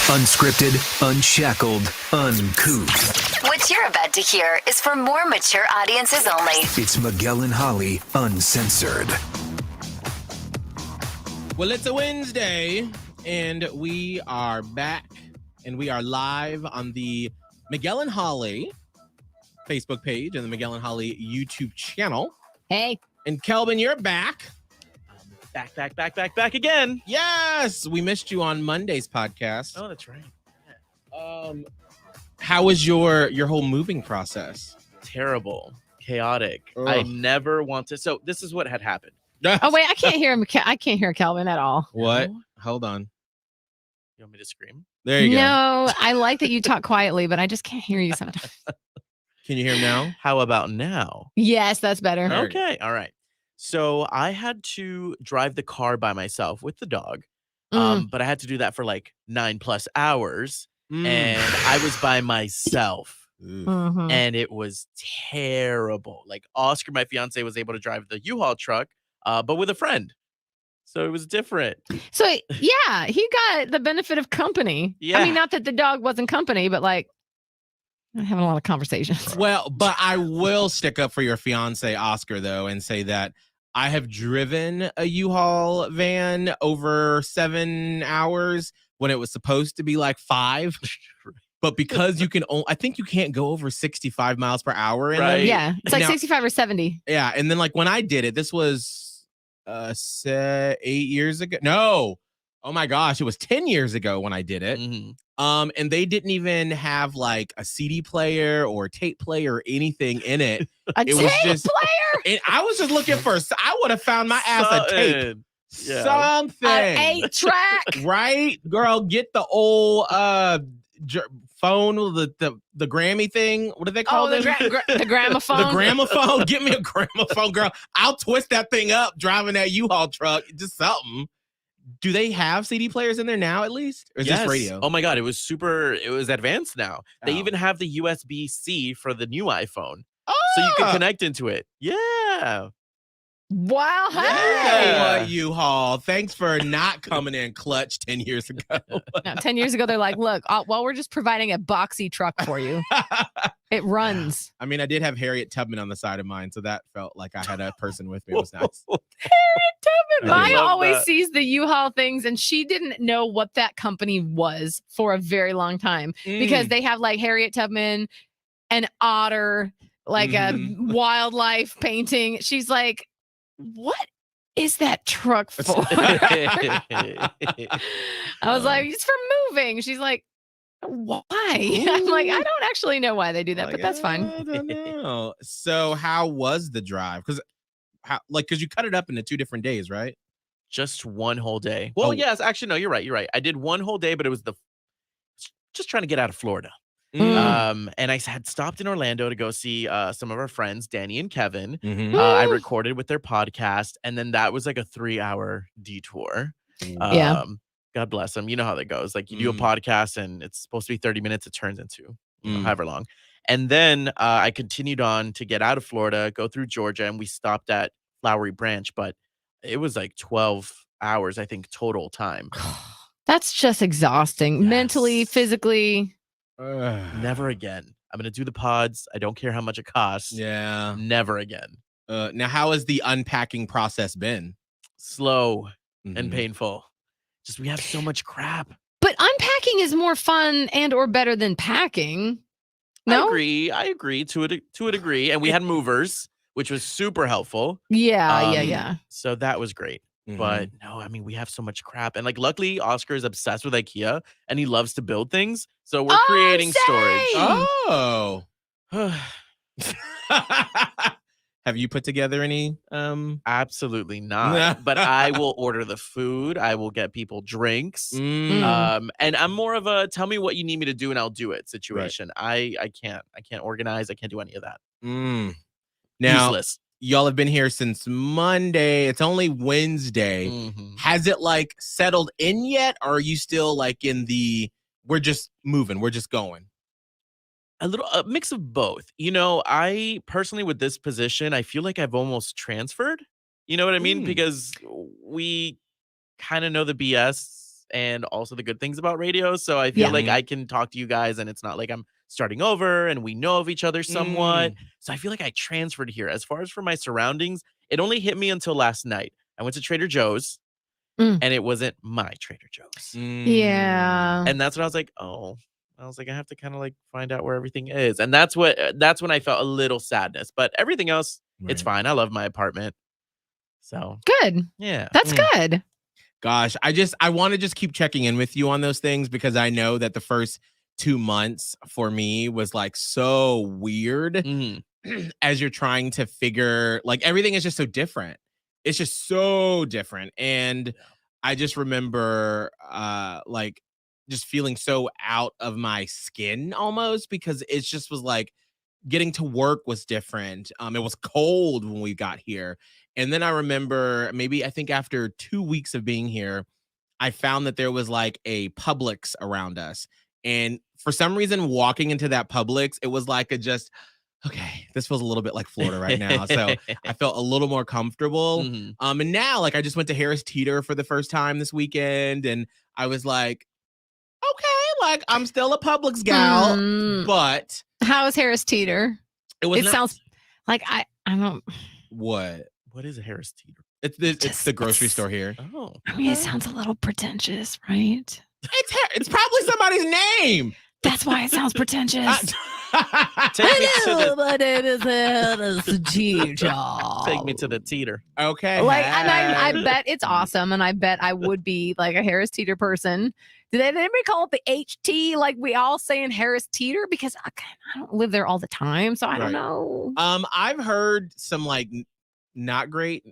Unscripted, unshackled, uncouth. What you're about to hear is for more mature audiences only. It's Miguel and Holly, Uncensored. Well, it's a Wednesday, and we are back, and we are live on the Miguel and Holly Facebook page and the Miguel and Holly YouTube channel. Hey. And Kelvin, you're back. Back again. Yes, we missed you on Monday's podcast. Oh, that's right. How was your whole moving process? Terrible, chaotic. Ugh. I never want to. So this is what had happened. Oh wait, I can't hear him. I can't hear Calvin at all. What? No? Hold on. You want me to scream? There you go. No, I like that you talk quietly, but I just can't hear you sometimes. Can you hear him now? How about now? Yes, that's better. There. Okay. All right. So I had to drive the car by myself with the dog. But I had to do that for like 9+ hours. And I was by myself. Mhm. And it was terrible. Like Oscar, my fiance, was able to drive the U-Haul truck, but with a friend. So it was different. So yeah, he got the benefit of company. Yeah. I mean, not that the dog wasn't company, but like having a lot of conversations. Well, but I will stick up for your fiance, Oscar, though, and say that I have driven a U-Haul van over 7 hours when it was supposed to be like 5. But because you can only, I think you can't go over 65 miles per hour. In Right. them. Yeah, it's like Now- 65 or 70. Yeah. And then like when I did it, this was 8 years ago. No. Oh my gosh. It was 10 years ago when I did it. Mhm. And they didn't even have like a CD player or a tape player or anything in it. A It tape was just- player, And I was just looking for, I would have found my ass a tape. Something. Yeah. Something. an 8-track. Right? Girl, get the old phone, the Grammy thing. What do they call Oh, the, it? the gramophone. The gramophone. Get me a gramophone, girl. I'll twist that thing up driving that U-Haul truck. Just something. Do they have CD players in there now at least? Or is Yes. this radio? Oh my God. It was advanced now. They Oh. even have the USB-C for the new iPhone. Oh, So you can connect into it. Yeah. Wow. Hey. Yeah. What U-Haul? Thanks for not coming in clutch 10 years ago. No, 10 years ago, they're like, look, well, we're just providing a boxy truck for you. It runs. I mean, I did have Harriet Tubman on the side of mine, so that felt like I had a person with me. It was nice. I Maya love always that. sees the U-Haul things, and she didn't know what that company was for a very long time because they have like Harriet Tubman, an otter, like a wildlife painting. She's like, what is that truck for? I was like, it's for moving. She's like, why? I'm like, I don't actually know why they do that, but that's fine. I don't know. So, how was the drive? Because you cut it up into 2 different days, right? Just one whole day. Well, Oh. yes, actually, no, you're right. I did one whole day, but it was just trying to get out of Florida. And I had stopped in Orlando to go see some of our friends, Danny and Kevin. Mhm. I recorded with their podcast, and then that was like a 3-hour detour. Yeah. God bless them. You know how that goes. Like you do a podcast, and it's supposed to be 30 minutes. It turns into however long. And then I continued on to get out of Florida, go through Georgia, and we stopped at Flowery Branch, but it was like 12 hours, I think, total time. That's just exhausting, Yes. mentally, physically. Never again. I'm going to do the pods. I don't care how much it costs. Yeah. Never again. Now, how has the unpacking process been? Slow and Mhm. painful. Just we have so much crap. But unpacking is more fun and or better than packing. No? I agree to a degree. And we had movers, which was super helpful. Yeah. So that was great. Mhm. But no, I mean, we have so much crap. And like, luckily, Oscar is obsessed with IKEA and he loves to build things. So we're creating storage. same! Oh. Have you put together any? Absolutely not. But I will order the food. I will get people drinks. And I'm more of a tell me what you need me to do and I'll do it situation. I can't organize. I can't do any of that. Now, Useless. y'all have been here since Monday. It's only Wednesday. Mhm. Has it like settled in yet? Or are you still like in the, we're just moving, we're just going? A mix of both. You know, I personally with this position, I feel like I've almost transferred. You know what I mean? Because we kind of know the BS and also the good things about radio. So I feel like I can talk to you guys and it's not like I'm starting over and we know of each other somewhat. So I feel like I transferred here. As far as for my surroundings, it only hit me until last night. I went to Trader Joe's and it wasn't my Trader Joe's. Yeah. And that's when I was like, oh, I was like, I have to kind of like find out where everything is. And that's when I felt a little sadness. But everything else, it's fine. I love my apartment. So good. Yeah. That's good. Gosh, I want to just keep checking in with you on those things because I know that the first 2 months for me was like so weird as you're trying to figure, like, everything is just so different. It's just so different. And I just remember like just feeling so out of my skin almost because it just was like getting to work was different. It was cold when we got here. And then I remember I think after 2 weeks of being here, I found that there was like a Publix around us. And for some reason, walking into that Publix, it was like okay, this feels a little bit like Florida right now. So I felt a little more comfortable. And now, like, I just went to Harris Teeter for the first time this weekend. And I was like, okay, like, I'm still a Publix gal, but. How is Harris Teeter? It sounds like I don't. What is a Harris Teeter? It's the grocery store here. Oh, I mean, it sounds a little pretentious, right? It's probably somebody's name. That's why it sounds pretentious. Take me to But it is a teeter. Take me to the teeter. Okay. Like, and I bet it's awesome, and I bet I would be like a Harris Teeter person. Did anybody call it the HT like we all say in Harris Teeter? Because I don't live there all the time, so I don't know. I've heard some like not great,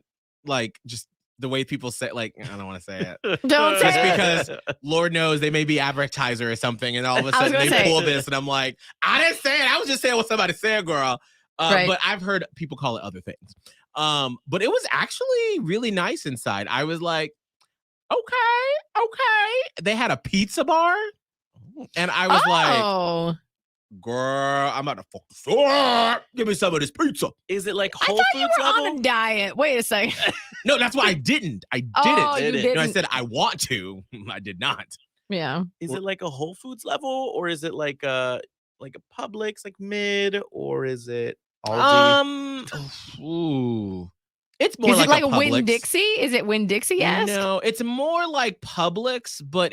like just the way people say, like, I don't want to say it. Don't say it. Just because Lord knows they may be advertiser or something, and all of a sudden they pull this, and I'm like, I didn't say it. I was just saying what somebody said, girl. But I've heard people call it other things. But it was actually really nice inside. I was like, okay. They had a pizza bar, and I was like, girl, I'm about to fuck the store. Give me some of this pizza. Is it like I Whole thought Foods you were level? on a diet. Wait a second. No, that's why I didn't. I didn't. Oh, you didn't. No, I said I want to. I did not. Yeah. Is it like a Whole Foods level, or is it like a Publix, like mid, or is it Aldi? Ooh. It's more Is it like a Publix. Winn-Dixie? Is it Winn-Dixie? Yes. No, it's more like Publix, but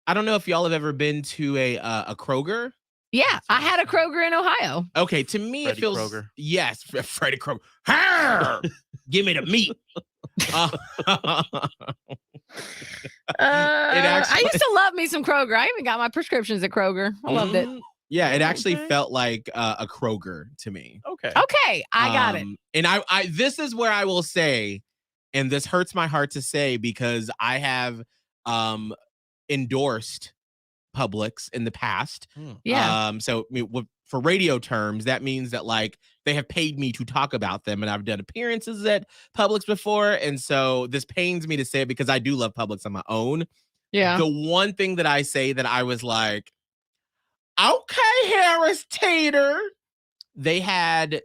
I don't know if y'all have ever been to a Kroger. Yeah, I had a Kroger in Ohio. Okay, to me Freddy it feels Kroger. Yes, Freddy Kroger. Arr! Give me the meat. I used to love me some Kroger. I even got my prescriptions at Kroger. I loved it. Yeah, it actually felt like a Kroger to me. Okay, I got it. And I this is where I will say, and this hurts my heart to say because I have endorsed Publix in the past. Yeah. So for radio terms, that means that like they have paid me to talk about them, and I've done appearances at Publix before, and so this pains me to say it because I do love Publix on my own. Yeah. The one thing that I say that I was like, okay, Harris Teeter. They had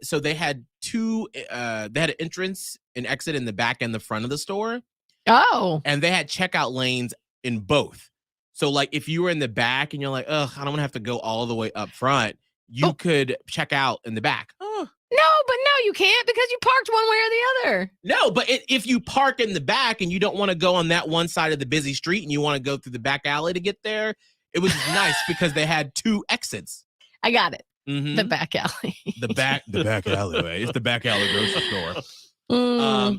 two. They had an entrance and exit in the back and the front of the store. Oh. And they had checkout lanes in both. So like if you were in the back and you're like, ugh, I don't want to have to go all the way up front, you could check out in the back. No, but no, you can't because you parked one way or the other. No, but if you park in the back and you don't want to go on that one side of the busy street and you want to go through the back alley to get there, it was nice because they had two exits. I got it. Mm-hmm. The back alley. the back alleyway. It's the back alley grocery store.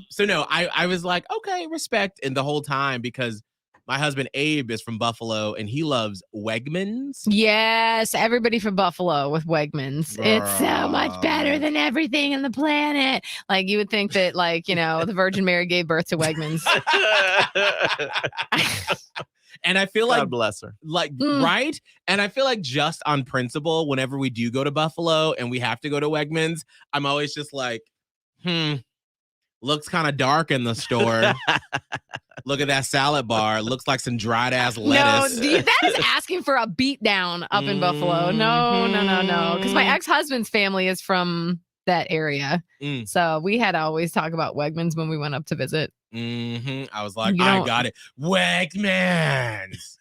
So no, I was like, okay, respect. And the whole time, because my husband Abe is from Buffalo and he loves Wegmans. Yes, everybody from Buffalo with Wegmans. It's so much better than everything on the planet. Like you would think that, like, you know, the Virgin Mary gave birth to Wegmans. And I feel like, God bless her. Like, right? And I feel like just on principle, whenever we do go to Buffalo and we have to go to Wegmans, I'm always just like, looks kind of dark in the store. Look at that salad bar. Looks like some dried ass lettuce. No, that is asking for a beat down up in Buffalo. No. Because my ex-husband's family is from that area. So we had to always talk about Wegmans when we went up to visit. I was like, I got it. Wegmans.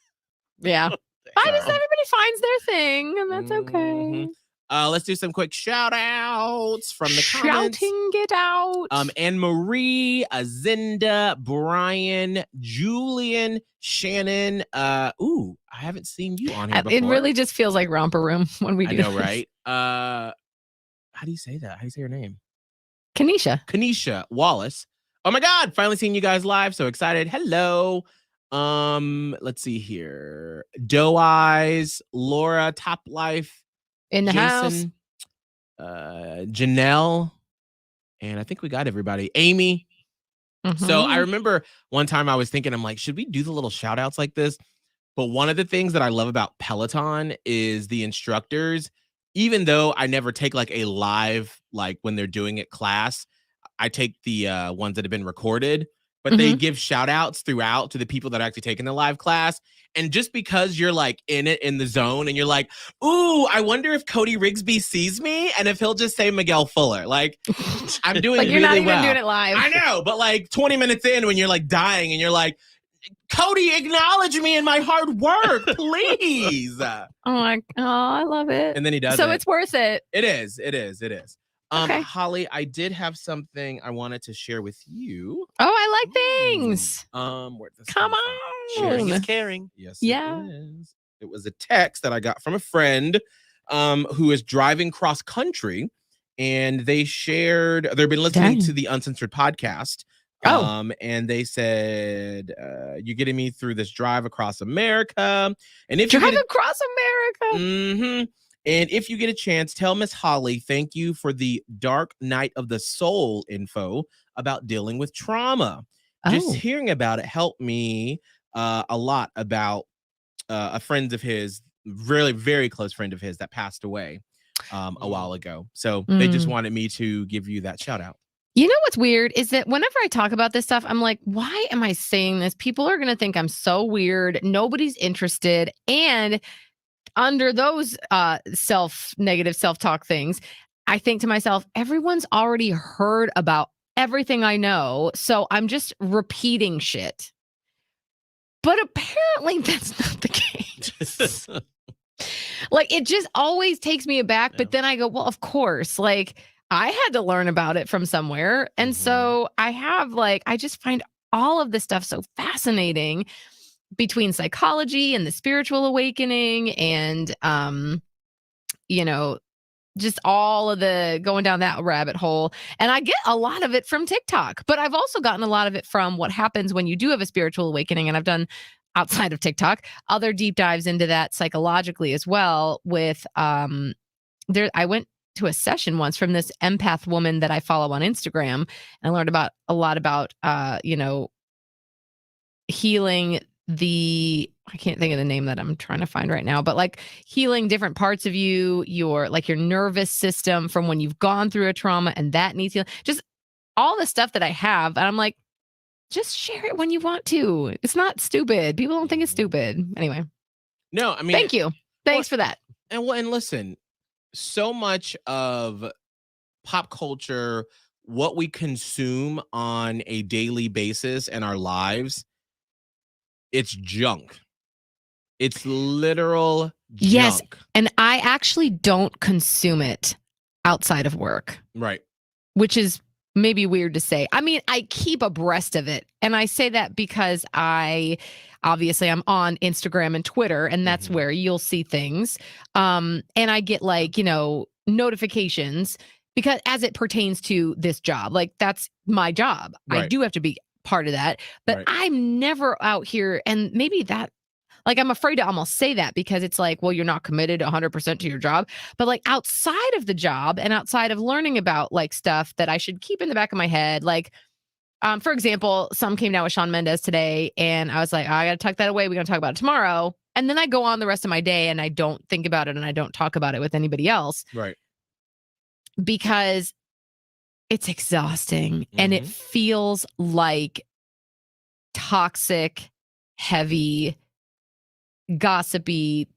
Yeah. I just, everybody finds their thing, and that's okay. Let's do some quick shout outs from the comments. Shouting it out. Anne Marie, Azinda, Brian, Julian, Shannon. I haven't seen you on here before. It really just feels like Romper Room when we do. I know, right? How do you say that? How do you say your name? Kanisha Wallace. Oh my God, finally seeing you guys live. So excited. Hello. Let's see here. Doe Eyes, Laura, Top Life, in the Jason, house. Janelle, and I think we got everybody. Amy. So I remember one time I was thinking, I'm like, should we do the little shout outs like this? But one of the things that I love about Peloton is the instructors, even though I never take like a live, like when they're doing it class, I take the ones that have been recorded, but they give shout outs throughout to the people that are actually taking the live class. And just because you're like in it, in the zone, and you're like, ooh, I wonder if Cody Rigsby sees me and if he'll just say Miguel Fuller. Like, I'm doing like you're really not even well. doing it live. I know, but like 20 minutes in when you're like dying and you're like, Cody, acknowledge me in my hard work, please. I love it. And then he does so it's worth it. It is. Okay. Holly, I did have something I wanted to share with you. Oh, I like things. Where'd this Come come on. from? Sharing is caring. Yes, Yeah. it is. It was a text that I got from a friend who is driving cross country, and they've been listening to the Uncensored podcast. And they said, you're getting me through this drive across America. And if across America. And if you get a chance, tell Miss Holly, thank you for the Dark Night of the Soul info about dealing with trauma. Just hearing about it helped me a lot about a friend of his, really very close friend of his that passed away a while ago. So they just wanted me to give you that shout out. You know what's weird is that whenever I talk about this stuff, I'm like, why am I saying this? People are going to think I'm so weird. Nobody's interested. And under those negative self-talk things, I think to myself, everyone's already heard about everything I know. So I'm just repeating shit. But apparently that's not the case. Like, it just always takes me aback. But then I go, well, of course, like I had to learn about it from somewhere. And so I have I just find all of this stuff so fascinating, between psychology and the spiritual awakening and, just all of the going down that rabbit hole. And I get a lot of it from TikTok, but I've also gotten a lot of it from what happens when you do have a spiritual awakening. And I've done, outside of TikTok, other deep dives into that psychologically as well with, I went to a session once from this empath woman that I follow on Instagram, and I learned a lot about, healing I can't think of the name that I'm trying to find right now, but healing different parts of you, your nervous system from when you've gone through a trauma and that needs healing. Just all the stuff that I have. And I'm like, just share it when you want to. It's not stupid. People don't think it's stupid. Anyway. No, I mean, thank you. Thanks for that. And listen, so much of pop culture, what we consume on a daily basis in our lives, it's junk. It's literal junk. Yes. And I actually don't consume it outside of work. Right. Which is maybe weird to say. I mean, I keep abreast of it. And I say that because I'm on Instagram and Twitter, and that's where you'll see things. And I get notifications because as it pertains to this job, that's my job. Right. I do have to be part of that, but I'm never out here. And maybe that, I'm afraid to almost say that because it's well, you're not committed 100% to your job, but outside of the job and outside of learning about stuff that I should keep in the back of my head, for example, some came down with Shawn Mendes today, and I was like, I got to tuck that away. We're going to talk about it tomorrow. And then I go on the rest of my day and I don't think about it and I don't talk about it with anybody else. Right. Because it's exhausting and it feels like toxic, heavy, gossipy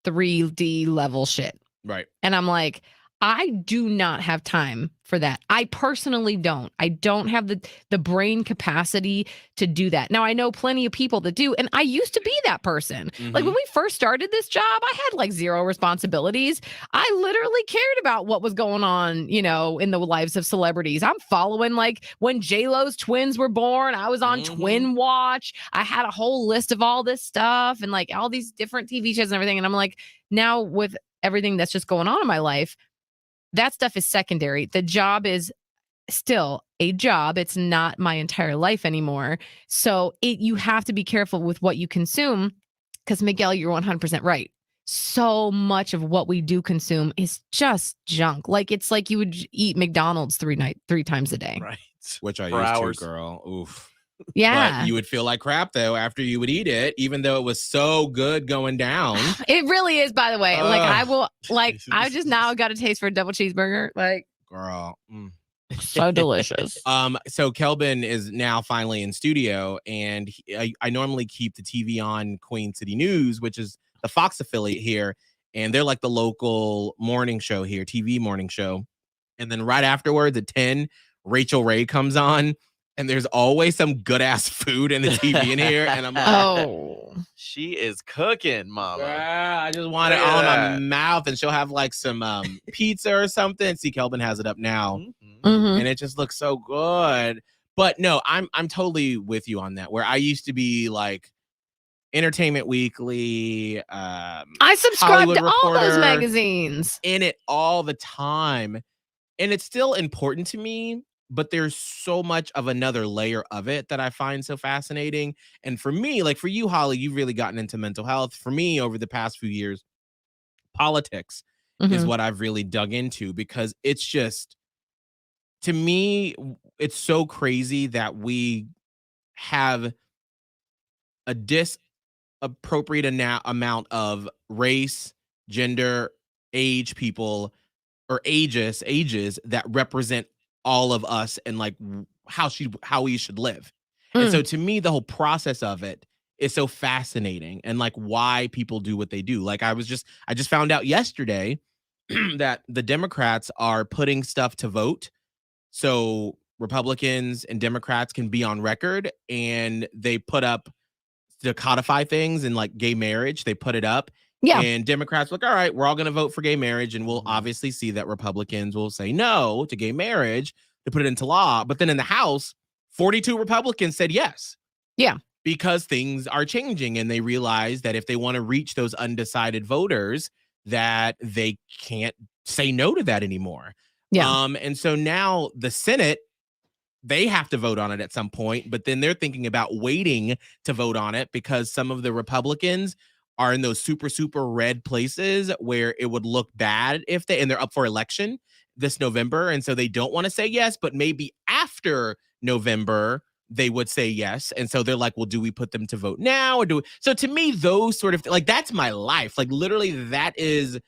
3D level shit. Right. And I'm like, I do not have time for that. I personally don't. I don't have the brain capacity to do that. Now I know plenty of people that do, and I used to be that person. Like when we first started this job, I had like zero responsibilities. I literally cared about what was going on, you know, in the lives of celebrities. I'm following like when J-Lo's twins were born, I was on Twin Watch. I had a whole list of all this stuff and like all these different TV shows and everything. And I'm like, now with everything that's just going on in my life, that stuff is secondary. The job is still a job. It's not my entire life anymore. So you have to be careful with what you consume because, Miguel, you're 100% right. So much of what we do consume is just junk. Like it's like you would eat McDonald's three times a day. Right. Which I For used hours. to, girl. Oof. Yeah. But you would feel like crap though after you would eat it, even though it was so good going down. It really is, by the way. Like I will, like I just now got a taste for a double cheeseburger. Like, Girl. so delicious. So Kelvin is now finally in studio, and I normally keep the TV on Queen City News, which is the Fox affiliate here, and they're like the local morning show here, TV morning show. And then right afterwards at 10, Rachel Ray comes on. And there's always some good ass food in the TV in here. And I'm like, oh, she is cooking, mama. I just want it all in my mouth. And she'll have like some pizza or something. See, Kelvin has it up now. And it just looks so good. But no, I'm totally with you on that. Where I used to be like Entertainment Weekly. I subscribe to all those magazines. In it all the time. And it's still important to me. But there's so much of another layer of it that I find so fascinating. And for me, like for you, Holly, you've really gotten into mental health. For me, over the past few years, politics is what I've really dug into because it's just, to me, it's so crazy that we have a disappropriate amount of race, gender, age people, or ages that represent all of us and like how we should live. And so to me, the whole process of it is so fascinating and like why people do what they do. Like I just found out yesterday that the Democrats are putting stuff to vote. So Republicans and Democrats can be on record, and they put up to codify things and like gay marriage. They put it up. Yeah. And Democrats look, all right, we're all going to vote for gay marriage. And we'll obviously see that Republicans will say no to gay marriage to put it into law. But then in the House, 42 Republicans said yes. Yeah. Because things are changing and they realize that if they want to reach those undecided voters, that they can't say no to that anymore. Yeah. And so now the Senate, they have to vote on it at some point, but then they're thinking about waiting to vote on it because some of the Republicans are in those super, super red places where it would look bad if and they're up for election this November. And so they don't want to say yes, but maybe after November, they would say yes. And so they're like, well, do we put them to vote now or do we? So to me, those sort of like, that's my life. Like literally that is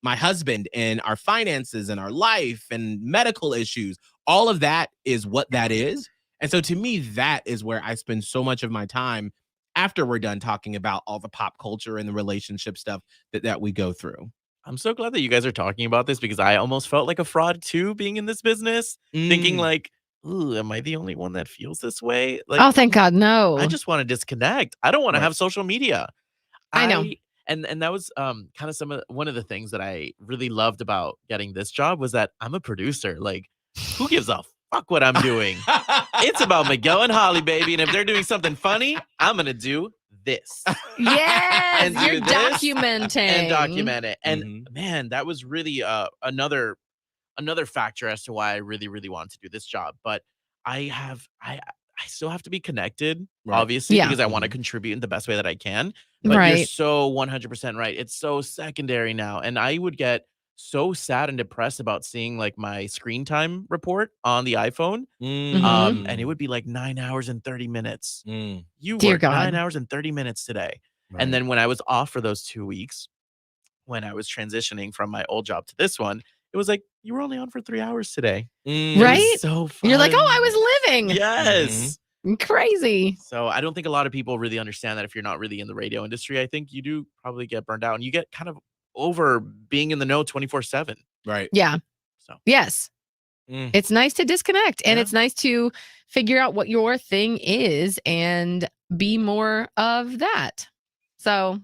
my husband and our finances and our life and medical issues. All of that is what that is. And so to me, that is where I spend so much of my time after we're done talking about all the pop culture and the relationship stuff that we go through. I'm so glad that you guys are talking about this because I almost felt like a fraud too being in this business, thinking like, ooh, am I the only one that feels this way? Like, oh, thank God, no. I just want to disconnect. I don't want to have social media. I know. And that was kind of one of the things that I really loved about getting this job was that I'm a producer. Like, who gives a fuck what I'm doing? It's about Miguel and Holly, baby. And if they're doing something funny, I'm gonna do this. Yes, And you're do this documenting. And document it. And man, that was really another factor as to why I really, really wanted to do this job. But I still have to be connected, obviously, because I want to contribute in the best way that I can. But you're so 100% right. It's so secondary now. And I would get so sad and depressed about seeing like my screen time report on the iPhone. And it would be like 9 hours and 30 minutes. You worked 9 hours and 30 minutes today. Right. And then when I was off for those 2 weeks, when I was transitioning from my old job to this one, it was like, you were only on for 3 hours today. Right? So fun. You're like, oh, I was living. Yes. Crazy. So I don't think a lot of people really understand that if you're not really in the radio industry. I think you do probably get burned out and you get kind of over being in the know 24/7. Right. Yeah. So. Yes. It's nice to disconnect, and it's nice to figure out what your thing is and be more of that. So,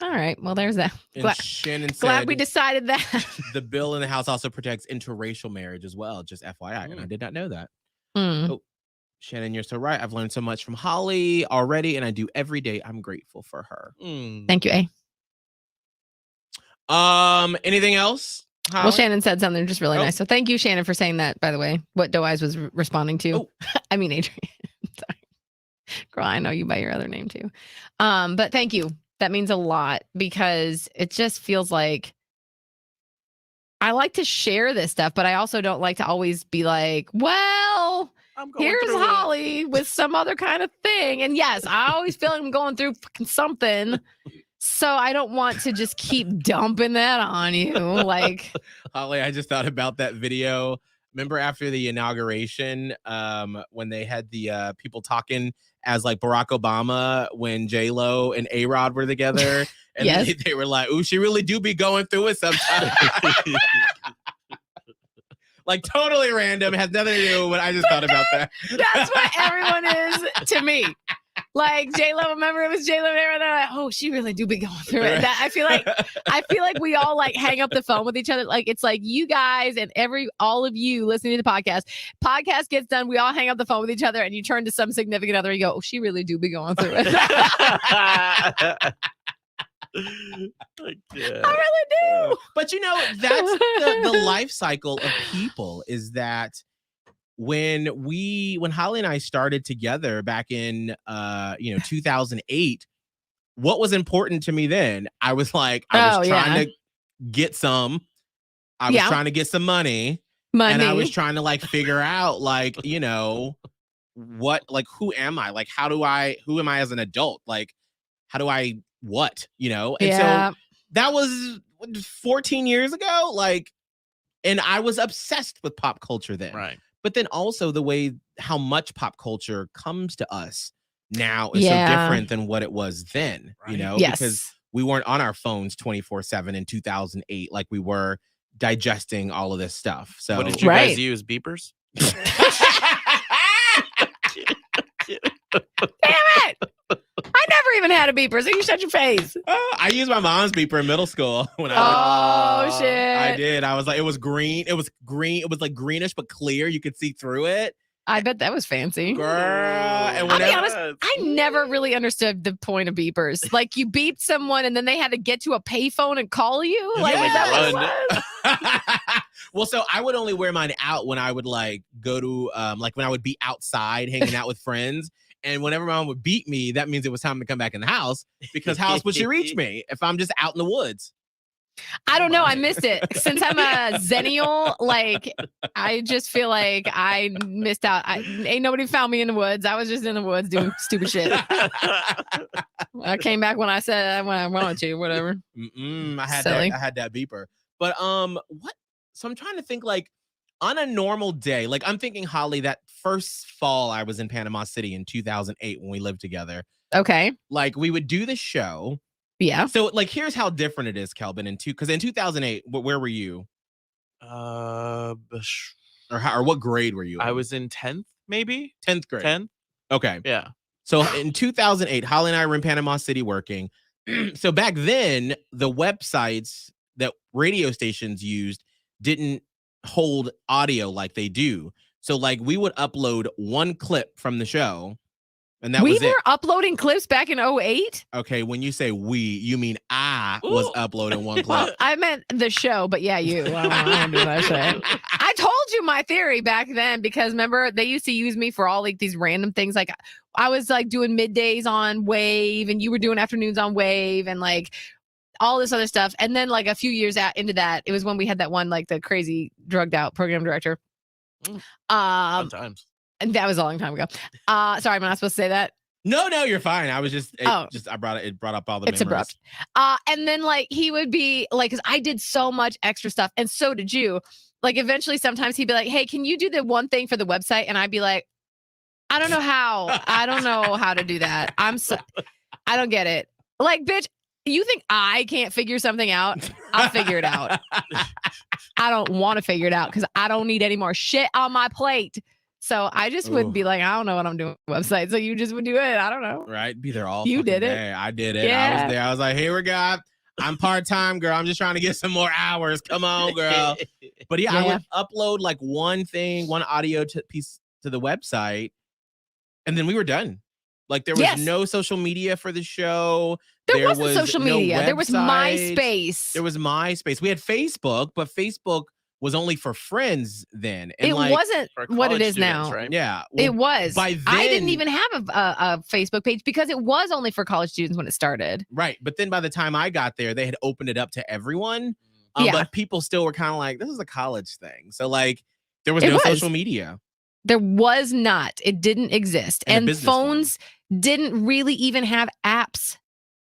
all right. Well, there's that. And Shannon Glad said we decided that. the bill in the House also protects interracial marriage as well, just FYI. And I did not know that. Oh, Shannon, you're so right. I've learned so much from Holly already, and I do every day. I'm grateful for her. Thank you, A. Anything else? Holly? Well, Shannon said something just really nice. So thank you, Shannon, for saying that, by the way, what Doe Eyes was responding to. Oh. I mean, Adrian. Sorry. Girl, I know you by your other name too. But thank you. That means a lot because it just feels like I like to share this stuff, but I also don't like to always be like, well, here's Holly with some other kind of thing. And yes, I always feel like I'm going through fucking something. So I don't want to just keep dumping that on you. Like, Holly, I just thought about that video. Remember after the inauguration, when they had the people talking as like Barack Obama when J-Lo and A-Rod were together, and they were like, "Ooh, she really do be going through it sometimes." Like totally random, has nothing to do with. I just thought about that. That's what everyone is to me. Like J-Lo, remember it was J-Lo and they're like, oh, she really do be going through it. That, I feel like we all like hang up the phone with each other. Like it's like you guys and all of you listening to the podcast gets done. We all hang up the phone with each other and you turn to some significant other and you go, oh, she really do be going through it. I really do. But you know, that's the life cycle of people is that when Holly and I started together back in 2008, what was important to me then? I was like, I was trying to get some. I was trying to get some money. And I was trying to like figure out like, what, like, who am I? Like, who am I as an adult? Like, how do I, what, And so that was 14 years ago. Like, and I was obsessed with pop culture then. Right. But then also the way how much pop culture comes to us now is so different than what it was then, because we weren't on our phones 24/7 in 2008 like we were digesting all of this stuff. So what did you guys use? Beepers? Damn it! I never even had a beeper, so you shut your face. I used my mom's beeper in middle school when shit! I did. I was like, it was green. It was green. It was like greenish but clear. You could see through it. I bet that was fancy, girl. And I'll be honest, I never really understood the point of beepers. Like you beeped someone, and then they had to get to a payphone and call you. Like was that what it was? Well, so I would only wear mine out when I would like go to like when I would be outside hanging out with friends. And whenever my mom would beat me, that means it was time to come back in the house because how else would she reach me if I'm just out in the woods? I don't know. I missed it. Since I'm a zennial, like, I just feel like I missed out. Ain't nobody found me in the woods. I was just in the woods doing stupid shit. I came back when I wanted to, whatever. I had that beeper. But what? So I'm trying to think like, on a normal day, like I'm thinking, Holly, that first fall I was in Panama City in 2008 when we lived together. Okay. Like we would do the show. Yeah. So like, here's how different it is, Kelvin. Because in 2008, where were you? Or what grade were you in? I was in 10th, maybe 10th grade. 10th. Okay. Yeah. So in 2008, Holly and I were in Panama City working. So back then, the websites that radio stations used didn't hold audio like they do. So like we would upload one clip from the show and that was it. We were uploading clips back in 2008? Okay, when you say we, you mean I was uploading one clip. Well, I meant the show, but yeah, you. I don't do that shit. I told you my theory back then because remember they used to use me for all like these random things. Like I was like doing middays on Wave and you were doing afternoons on Wave and like all this other stuff. And then like a few years into that, it was when we had that one, like the crazy drugged out program director. Fun times. And that was a long time ago. Sorry, am I not supposed to say that? No, you're fine. I was just I brought up all the memories. Abrupt. And then like he would be like, because I did so much extra stuff and so did you. Like eventually sometimes he'd be like, hey, can you do the one thing for the website? And I'd be like, I don't know how. I don't know how to do that. I don't get it. Like, bitch, You think I can't figure something out? I'll figure it out. I don't want to figure it out because I don't need any more shit on my plate. So I just would be like, I don't know what I'm doing with the website. So you just would do it. I don't know. Right? Be there all You fucking did it. day. I did it. I Yeah. was there. I was like, here we go. I'm part-time, girl. I'm just trying to get some more hours. Come on, girl. But yeah, I would upload like one audio piece to the website, and then we were done. Like there was no social media for the show. There wasn't social media. No there was MySpace. There was MySpace. We had Facebook, but Facebook was only for friends then. And it wasn't what it is now. Right? Yeah. Well, it was. By then, I didn't even have a Facebook page because it was only for college students when it started. Right. But then by the time I got there, they had opened it up to everyone. But people still were kind of like, this is a college thing. So like there was no social media. There was not. It didn't exist. And phones didn't really even have apps.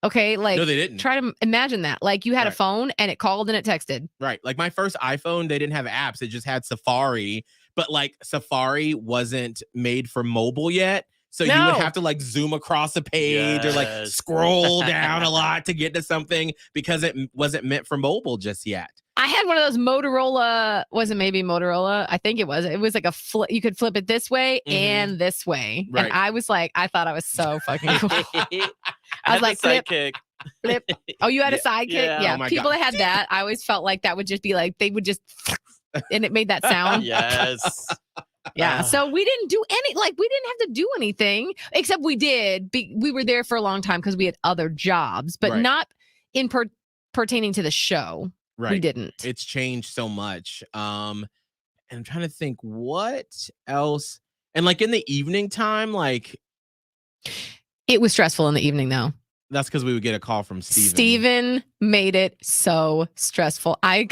Okay, like no, they didn't. Try to imagine that. Like you had a phone and it called and it texted. Right. Like my first iPhone, they didn't have apps. It just had Safari, but like Safari wasn't made for mobile yet. So you would have to like zoom across a page or like scroll down a lot to get to something because it wasn't meant for mobile just yet. I had one of those Motorola, was it maybe Motorola? I think it was. It was like a flip. You could flip it this way and this way. Right. And I was like, I thought I was so fucking cool. I was like, flip. Oh, you had a sidekick? Yeah. Oh people that had that, I always felt like that would just be like, they would just, and it made that sound. Yes. Yeah. So we didn't do we didn't have to do anything, except we did. We were there for a long time because we had other jobs, but not in pertaining to the show. Right. We didn't. It's changed so much. And I'm trying to think what else. And like in the evening time, like it was stressful in the evening though. That's because we would get a call from Steven. Steven made it so stressful. I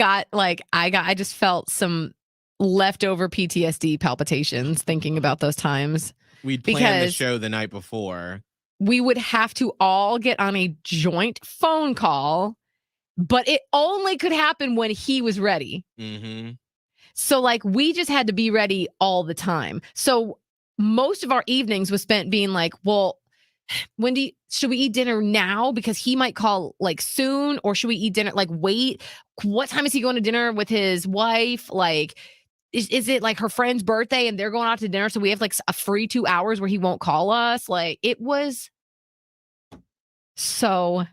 just felt some leftover PTSD palpitations thinking about those times. We'd planned the show the night before. We would have to all get on a joint phone call. But it only could happen when he was ready. Mm-hmm. So like we just had to be ready all the time. So most of our evenings was spent being like, well, should we eat dinner now? Because he might call like soon, or should we eat dinner? Like, wait, what time is he going to dinner with his wife? Like, is it like her friend's birthday and they're going out to dinner? So we have like a free 2 hours where he won't call us. Like it was so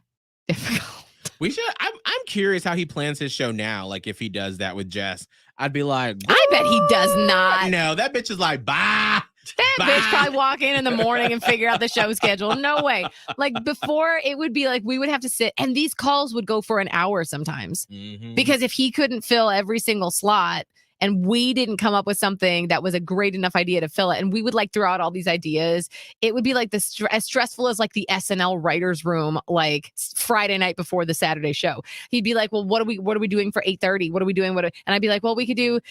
difficult. We should. I'm curious how he plans his show now. Like if he does that with Jess, I'd be like, I bet he does not. No, that bitch is like, bye. That bitch probably walk in the morning and figure out the show schedule. No way. Like before, it would be like we would have to sit, and these calls would go for an hour sometimes because if he couldn't fill every single slot. And we didn't come up with something that was a great enough idea to fill it. And we would like throw out all these ideas. It would be like as stressful as like the SNL writer's room, like Friday night before the Saturday show. He'd be like, well, what are we doing for 8:30? What are we doing? And I'd be like, well, we could do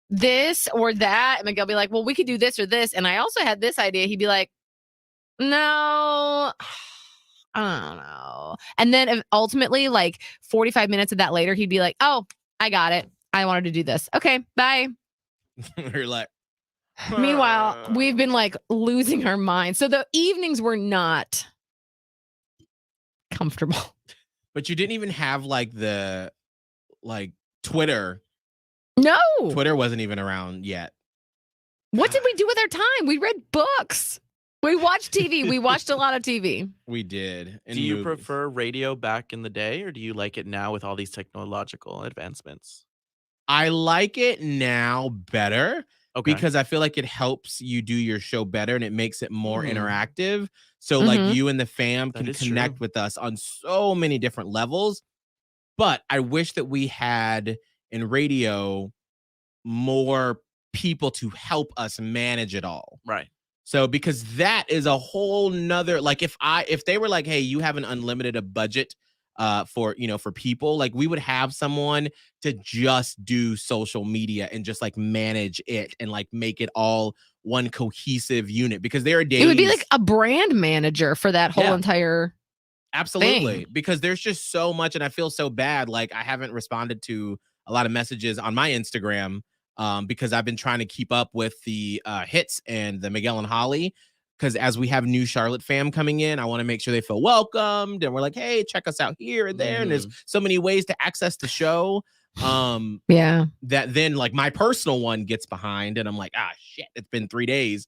this or that. And Miguel be like, well, we could do this or this. And I also had this idea. He'd be like, no, I don't know. And then ultimately, like 45 minutes of that later, he'd be like, oh, I got it. I wanted to do this. Okay, bye. We're like, meanwhile, we've been like losing our minds. So the evenings were not comfortable. But you didn't even have like Twitter. No. Twitter wasn't even around yet. What did we do with our time? We read books. We watched TV. We watched a lot of TV. We did. Do you prefer radio back in the day, or do you like it now with all these technological advancements? I like it now better because I feel like it helps you do your show better and it makes it more interactive. So like you and the fam can connect with us on so many different levels. But I wish that we had in radio more people to help us manage it all. Right. So because that is a whole nother, like if they were like, hey, you have an unlimited budget for people, like we would have someone to just do social media and just like manage it and like make it all one cohesive unit, because there are days it would be like a brand manager for that whole entire absolutely thing. Because there's just so much, and I feel so bad. Like I haven't responded to a lot of messages on my Instagram because I've been trying to keep up with the hits and the Miguel and Holly. because as we have new Charlotte fam coming in, I want to make sure they feel welcomed. And we're like, hey, check us out here and there. And there's so many ways to access the show. That then like my personal one gets behind and I'm like, shit, it's been 3 days.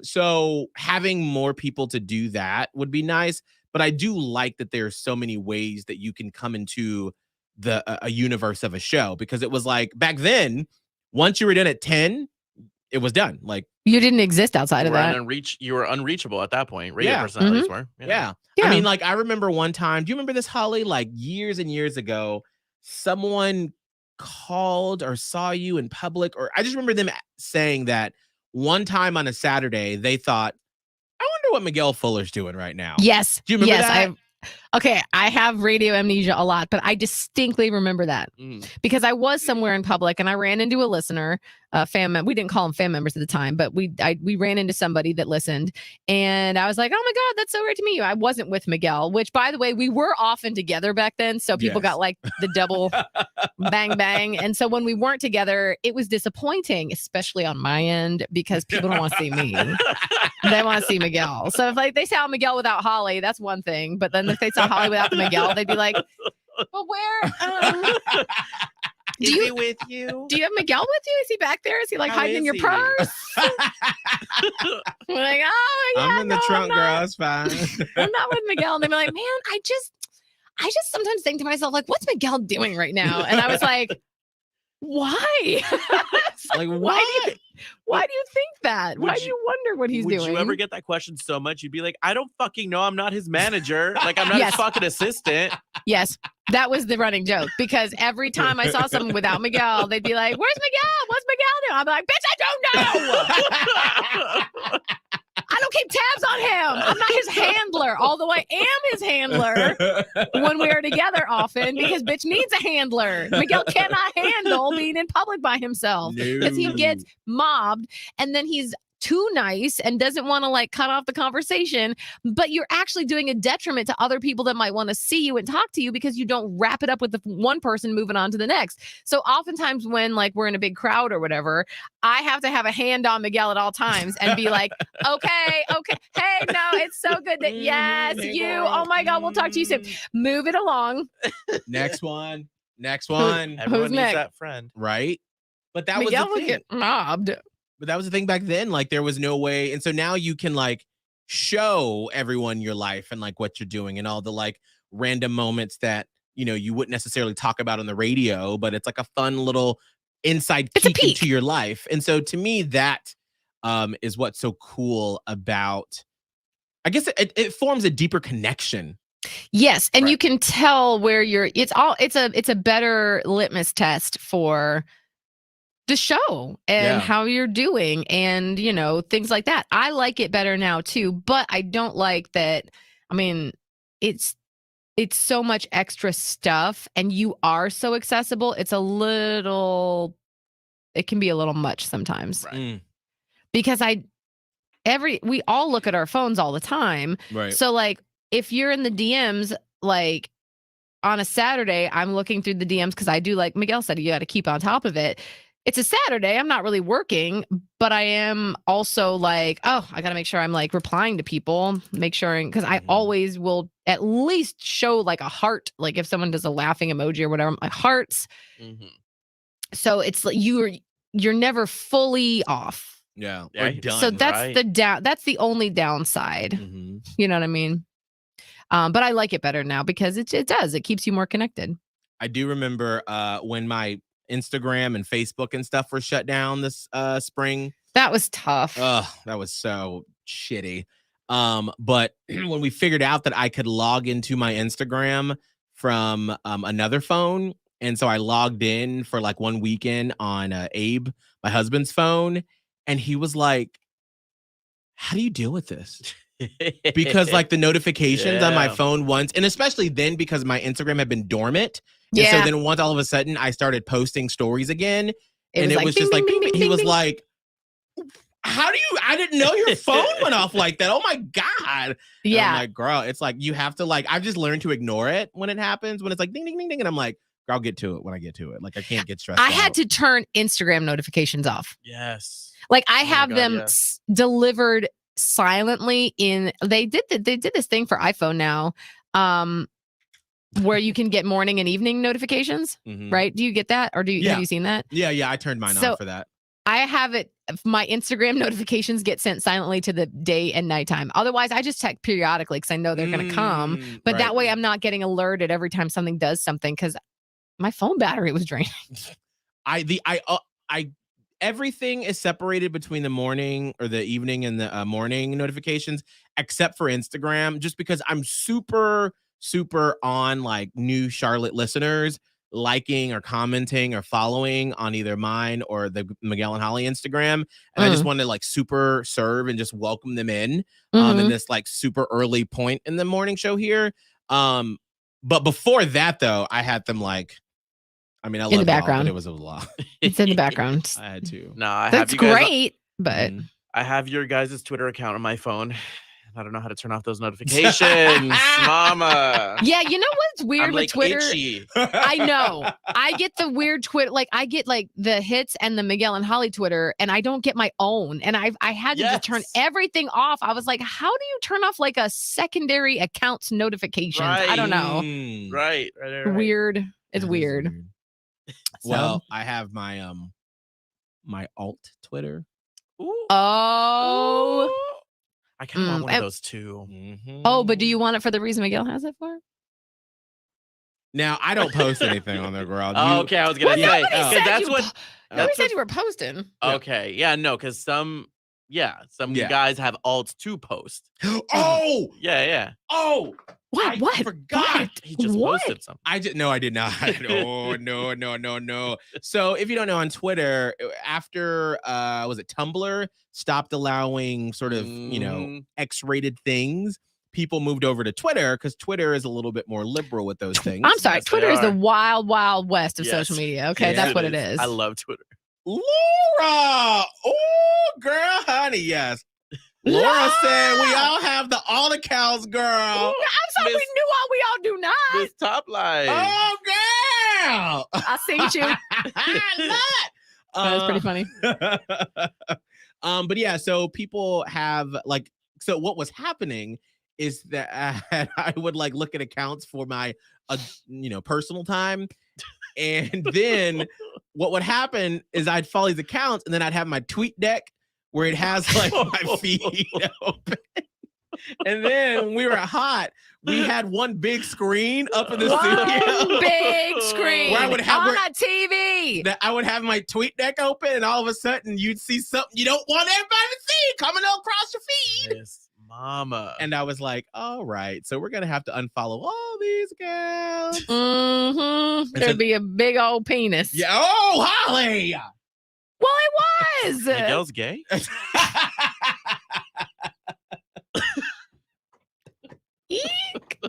So having more people to do that would be nice. But I do like that there's so many ways that you can come into a universe of a show, because it was like back then, once you were done at 10, it was done. Like you didn't exist outside of that. You were unreachable at that point. Radio personalities were. Yeah. I mean, like I remember one time, do you remember this, Holly? Like years and years ago, someone called or saw you in public, or I just remember them saying that one time on a Saturday, they thought, I wonder what Miguel Fuller's doing right now. Yes. Do you remember that? Okay, I have radio amnesia a lot, but I distinctly remember that because I was somewhere in public and I ran into a listener, we didn't call them fan members at the time, but we ran into somebody that listened, and I was like, oh my God, that's so great to meet you. I wasn't with Miguel, which by the way, we were often together back then. So people got like the double bang, bang. And so when we weren't together, it was disappointing, especially on my end, because people don't want to see me. They want to see Miguel. So if like they saw Miguel without Holly, that's one thing. But then if they saw Holly without the Miguel, they'd be like, well, where? Is he with you? Do you have Miguel with you? Is he back there? Is he like hiding in your purse? We're like, oh yeah, I'm in the trunk, girl. It's fine. I'm not with Miguel. And they'd be like, man, I just sometimes think to myself, like, what's Miguel doing right now? And I was like, why? Like, why? Why do you think that? Why do you wonder what he's doing? Would you ever get that question so much you'd be like, I don't fucking know. I'm not his manager. Like, I'm not his fucking assistant. Yes, that was the running joke, because every time I saw someone without Miguel, they'd be like, where's Miguel? What's Miguel doing? I'm like, bitch, I don't know. I don't keep tabs on him. I'm not his handler, although I am his handler when we are together often, because bitch needs a handler. Miguel cannot handle being in public by himself because he gets mobbed, and then he's too nice and doesn't want to like cut off the conversation, but you're actually doing a detriment to other people that might want to see you and talk to you because you don't wrap it up with the one person moving on to the next. So oftentimes when like we're in a big crowd or whatever, I have to have a hand on Miguel at all times and be like, okay, hey, no, it's so good that yes, you, oh my God, we'll talk to you soon. Move it along. Next one. Everyone needs that friend, right? But that Miguel was the thing. Would get mobbed. But that was the thing back then. Like there was no way. And so now you can like show everyone your life and like what you're doing and all the like random moments that, you know, you wouldn't necessarily talk about on the radio, but it's like a fun little inside peek into your life. And so to me, that is what's so cool about, I guess it forms a deeper connection. Yes. And you can tell where it's a better litmus test for the show and how you're doing and, you know, things like that. I like it better now too, but I don't like that. I mean, it's so much extra stuff and you are so accessible. It can be a little much sometimes. Right. Because we all look at our phones all the time. Right. So like if you're in the DMs, like on a Saturday, I'm looking through the DMs because I do, like Miguel said, you got to keep on top of it. It's a Saturday. I'm not really working, but I am also like, oh, I got to make sure I'm like replying to people, make sure, because I always will at least show like a heart. Like if someone does a laughing emoji or whatever, my hearts. So it's like you're never fully off. Yeah. Or done, so that's that's the only downside. You know what I mean? But I like it better now because it keeps you more connected. I do remember when my Instagram and Facebook and stuff were shut down this spring. That was tough. That was so shitty. But when we figured out that I could log into my Instagram from another phone, and so I logged in for like one weekend on Abe, my husband's phone, and he was like, how do you deal with this? Because like the notifications on my phone once, and especially then because my Instagram had been dormant. And so then once all of a sudden I started posting stories again, and it was just like, he was like, how do you, I didn't know your phone went off like that. Oh my God. Yeah. And I'm like, girl, it's like, you have to like, I've just learned to ignore it when it happens, when it's like ding, ding, ding, ding. And I'm like, girl, I'll get to it when I get to it. Like I can't get stressed out. I had to turn Instagram notifications off. Yes. Like I have them delivered silently in. They did this thing for iPhone now, where you can get morning and evening notifications. Right? Do you get that, or have you seen that? Yeah. I turned mine on for that. I have it. My Instagram notifications get sent silently to the day and nighttime. Otherwise, I just check periodically because I know they're going to come. But that way, I'm not getting alerted every time something does something because my phone battery was draining. Everything is separated between the morning or the evening and the morning notifications, except for Instagram, just because I'm super on like new Charlotte listeners liking or commenting or following on either mine or the Miguel and Holly Instagram. And I just want to like super serve and just welcome them in this like super early point in the morning show here. But before that though, I had them like, I mean, I love in the background, but it was a lot. It's in the background. I had to. No, I That's have you guys great, but I have your guys' Twitter account on my phone. I don't know how to turn off those notifications, mama. Yeah, you know what's weird I'm with like Twitter? itchy. I know. I get the weird Twitter, like I get like the hits and the Miguel and Holly Twitter, and I don't get my own. And I had to just turn everything off. I was like, how do you turn off like a secondary account's notifications? I don't know. Right. Weird. It's weird. Well, I have my my alt Twitter. Ooh. Oh. I kind of want one of those too. Oh, but do you want it for the reason Miguel has it for? Now, I don't post anything on there, girl. Okay, I was going to say. Nobody said you were posting. Okay, yeah, no, because some guys have alts to post. Oh! Yeah. Oh! What? I forgot. He just posted something. I did not. Oh, no. So if you don't know, on Twitter, after was it Tumblr stopped allowing sort of, X-rated things, people moved over to Twitter because Twitter is a little bit more liberal with those things. I'm sorry, Twitter is the wild, wild west of social media. Okay, that's what it is. I love Twitter. Laura! Oh, girl, honey, yes. Laura said we all have the alt accounts, girl. I'm sorry, we all do not. This top line. Oh, girl. I seen you. I love it. That's pretty funny. But yeah, so people have like, so what was happening is that I would like look at accounts for my, personal time. And then what would happen is I'd follow these accounts and then I'd have my tweet deck where it has like my feed open. And then when we were hot, we had one big screen up in the studio. One big screen where I would have on a TV. That I would have my tweet deck open, and all of a sudden you'd see something you don't want everybody to see coming across your feed. Yes, mama. And I was like, all right, so we're gonna have to unfollow all these accounts. There'd be a big old penis. Yeah. Oh, Holly. Well, it was. Miguel's gay? Eek.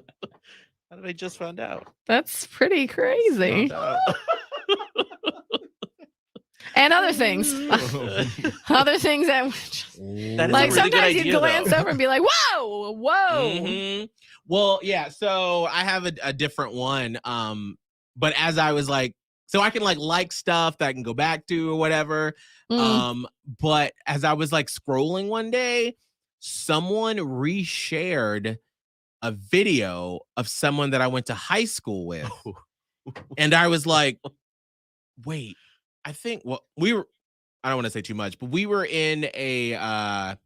How did I just find out? That's pretty crazy. And other things. Other things that like sometimes you glance over and be like, whoa. Well, yeah, so I have a different one. But as I was like, so I can like stuff that I can go back to or whatever. But as I was like scrolling one day, someone reshared a video of someone that I went to high school with. And I was like, wait, I think I don't want to say too much, but we were in a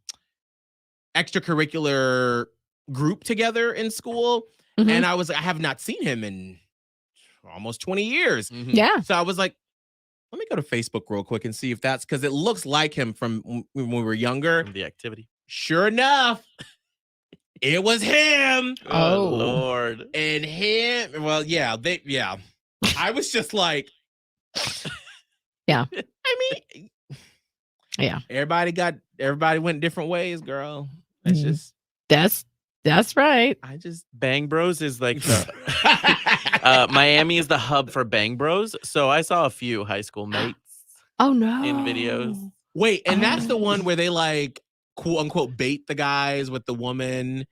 extracurricular group together in school. And I have not seen him in almost 20 years. Yeah. So I was like, let me go to Facebook real quick and see if that's because it looks like him from when we were younger. From the activity. Sure enough, it was him. Oh, Lord. And him. Well, yeah. I was just like, yeah. I mean, yeah. Everybody went different ways, girl. That's just. That's right. Bang Bros is like Miami is the hub for Bang Bros. So I saw a few high school mates. Oh no. In videos. Wait, and that's the one where they like quote unquote bait the guys with the woman.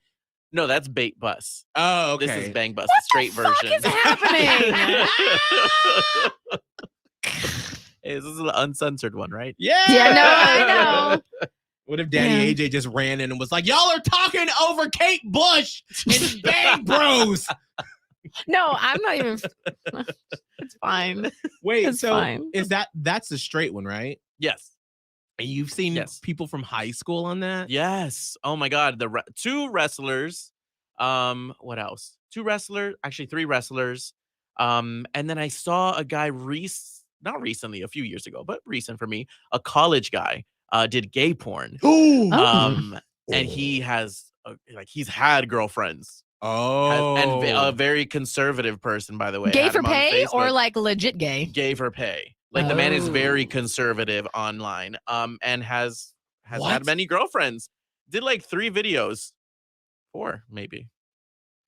No, that's Bait Bus. Oh, okay. This is Bang Bus, What the straight version. What is happening? Hey, this is an uncensored one, right? Yeah. Yeah, no, I know. What if Daddy AJ just ran in and was like, y'all are talking over Kate Bush and Bang Bros? No, I'm not even. It's fine. Wait, It's so fine. that's the straight one, right? Yes. And you've seen people from high school on that? Yes. Oh my God. Two wrestlers. What else? Actually 3 wrestlers. And then I saw a guy not recently, a few years ago, but recent for me, a college guy did gay porn. And he has he's had girlfriends. And a very conservative person, by the way. Gay for pay or like legit gay? Gay for pay. Like the man is very conservative online. And has had many girlfriends. Did like 3 videos. 4 maybe.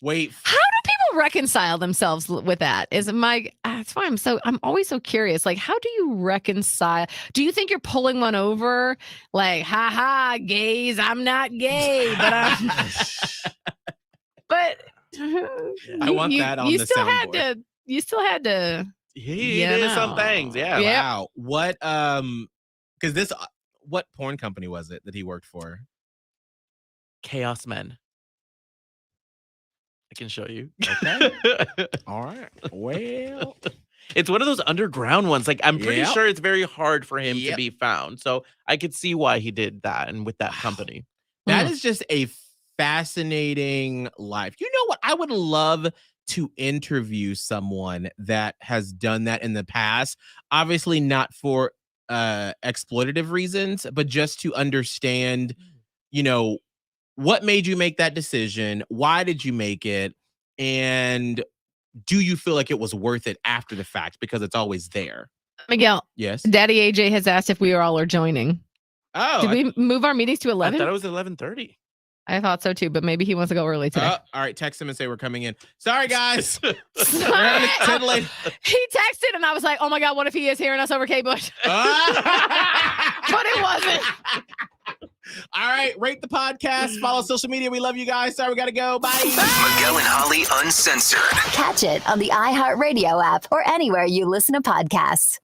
Wait. How do people reconcile themselves with that? That's why I'm always so curious. Like, how do you reconcile? Do you think you're pulling one over? Like, haha, gays, I'm not gay, but I'm but I want that on the soundboard. You still had to He did some things, yeah. Yep. Wow. What because what porn company was it that he worked for? Chaos Men. I can show you. Okay. All right. Well, it's one of those underground ones. Like, I'm pretty sure it's very hard for him to be found. So I could see why he did that and with that company. That is just a fascinating life. You know what? I would love to interview someone that has done that in the past. Obviously not for exploitative reasons, but just to understand, what made you make that decision? Why did you make it? And do you feel like it was worth it after the fact? Because it's always there. Miguel. Yes. Daddy AJ has asked if we all are joining. Oh. Did we move our meetings to 11? I thought it was 11:30. I thought so too, but maybe he wants to go early today. All right, text him and say we're coming in. Sorry, guys. He texted and I was like, oh my God, what if he is hearing us over Kate Bush? But it wasn't. All right, rate the podcast, follow social media. We love you guys. Sorry, we got to go. Bye. Miguel and Holly Uncensored. Catch it on the iHeartRadio app or anywhere you listen to podcasts.